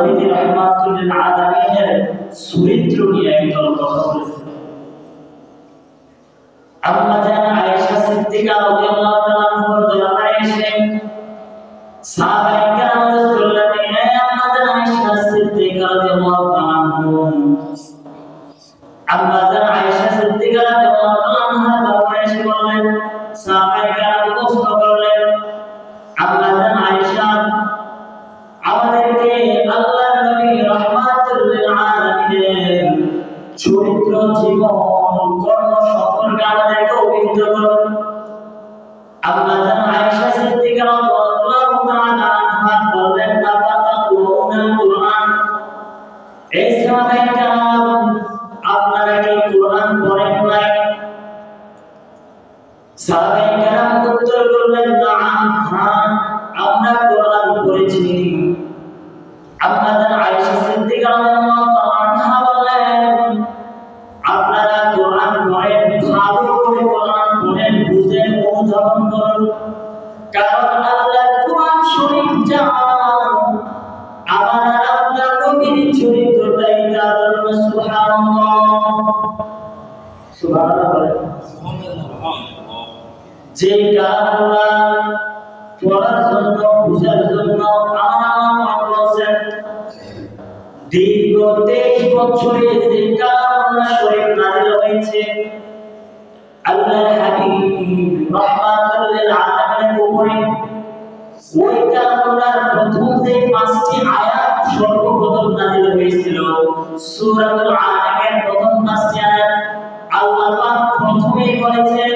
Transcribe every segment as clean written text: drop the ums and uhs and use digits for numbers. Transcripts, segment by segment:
নবী রাহমাতুল লিল আলামিনের চরিত্র নিয়ে একদল কথা বলেছে। আম্মা জান আয়েশা সিদ্দিকা রাদিয়াল্লাহু তাআলা আনহার দরবারে এসে সাহাবায়ে কেরাম বললেন, হে আম্মা জান আয়েশা সিদ্দিকা রাদিয়াল্লাহু তাআলা আম্মা জান আয়েশা সিদ্দিকা রাদিয়াল্লাহু তাআলা আনহার দরবারে এসে বললেন, সাহাবায়ে কেরাম প্রশ্ন করলেন, আম্মা জান আয়েশা, আমাদেরকে আল্লাহর নবী রাহমাতুল লিল আলামিনের চরিত্র, জীবন, কর্ম সম্পর্কে আমাদেরকে অভিহিত করুন। আম্মা জান আয়েশা সিদ্দিকা রাদিয়াল্লাহু তাআলা আনহা বললেন, তাকাতুল কুরআন, এই সাহাবায়ে কেরাম আপনারা কি কুরআন পড়েন নাই? সাহাবায়ে কেরাম উত্তর করলেন, নাম, হ্যাঁ আমরা কুরআন পড়েছি। আম্মা জান আয়েশা সিদ্দিকা রাদিয়াল্লাহু তাআলা আনহা বললেন, আপনারা কুরআন পড়েন, ভালো করে কুরআন পড়েন, বুঝেন, অনুধাবন করুন, কারণ আল্লাহর কুরআন শরীফ যা আমার আপনার নবীর চরিত্রটাই তার। সুবহানাল্লাহ, সুবহানাল্লাহ। যে কারণে পড়ার জন্য, বুঝার জন্য আমার বলেন দীর্ঘ 23 বছরে যে কারণে শরীফ নাযিল হয়েছে, আল্লাহর হাবিব রাহমাতুল লিল আলামিনের উপরে ওই কারণের প্রথম যে 5টি আয়াত সর্বপ্রথম নাযিল হয়েছিল, সূরাতুল আলাকের প্রথম 5টি আয়াত আল্লাহ পাক প্রথমেই বলেছেন,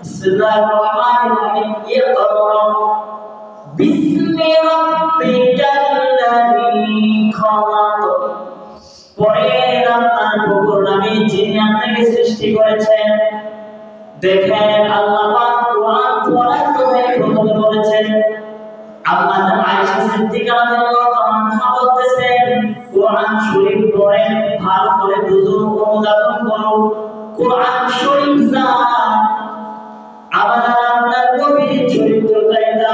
বিসমিল্লাহির রহমানির রহিম, ইকরা বিসমি রাব্বিকাল্লাযী খালাক, পড়েন আপনার প্রভুর নামে যিনি আপনাকে সৃষ্টি করেছেন। দেখেন আল্লাহ পাক কুরআন পড়ার কথা প্রথমে বলেছেন। আম্মা জান আয়েশা সিদ্দিকা রাদিয়াল্লাহু তাআলা আনহা বলতেছেন, কুরআন শরীফ পড়েন, ভালো করে বুঝুন, অনুধাবন করুন, কুরআন শরীফ যা আমার আপনার নবীর চরিত্রটাই তা।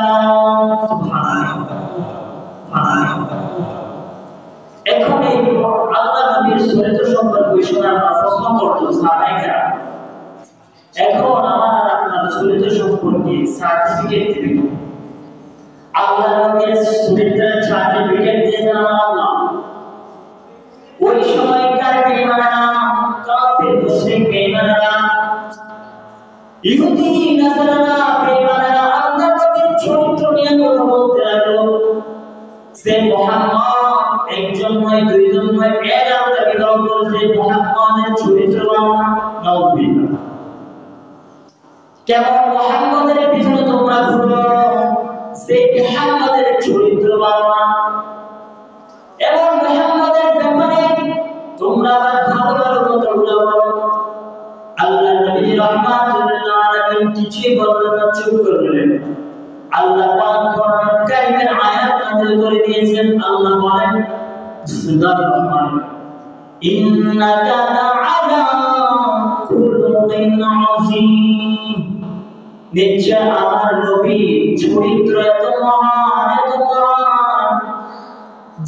এখন এই আল্লাহ নবীর চরিত্র সম্পর্কে শুনে আমরা প্রশ্ন করলাম সাহাবায়ে কেরাম, এখন আমার আপনার চরিত্র সম্পর্কে সার্টিফিকেট দিবেন। আল্লাহ নবীর চরিত্রের সার্টিফিকেট দিয়েছেন আমার আল্লাহ। ওই সময়কার বেঈমানেরা, কাফির মুশরিক বেঈমানেরা, ইহুদি নাসারারা বেঈমানেরা আল্লাহ নবীর চরিত্র নিয়ে কথা বলতে লাগলো যে মুহাম্মদ একজন নয়, দুইজন নয়, 11টা বিধান করেছে মুহাম্মদের চরিত্র নাউযুবিল্লাহ। কেমন মুহাম্মদের পিছনে তোমরা ঘুরো যে মুহাম্মদের চরিত্র বাবা, এবং মুহাম্মদের ব্যাপারে তোমরা ভালো ভালো কথাগুলো বলো। আল্লাহ নবী রাহমাতুল লিল আলামিন কিছুই বললেন না, চুপ করে রইলেন। আল্লাহ পাক কোরআন কারীমের আয়াত নাযিল করে দিয়েছেন। আল্লাহ বলেন, বিসমিল্লাহির রহমানির রহিম, ইন্নাকা লাআলা খুলুকিন আযীম, নিশ্চয় আমার নবীর চরিত্র এত মহান, এত মহান,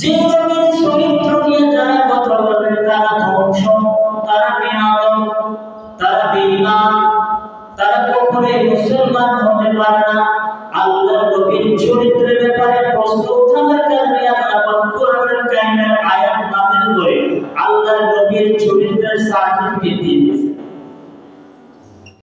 যে নবীর চরিত্র নিয়ে যারা কথা বলবে তারা ধ্বংস, তারা বেয়াদব, তারা বেঈমান, তারা কখনোই মুসলমান হতে পারে না। আল্লাহর নবীর চরিত্রের ব্যাপারে প্রশ্ন উঠানোর কারণে আল্লাহ পাক কোরআনুল কারীমের আয়াত নাযিল করে আল্লাহর নবীর চরিত্রের সার্টিফিকেট দিয়ে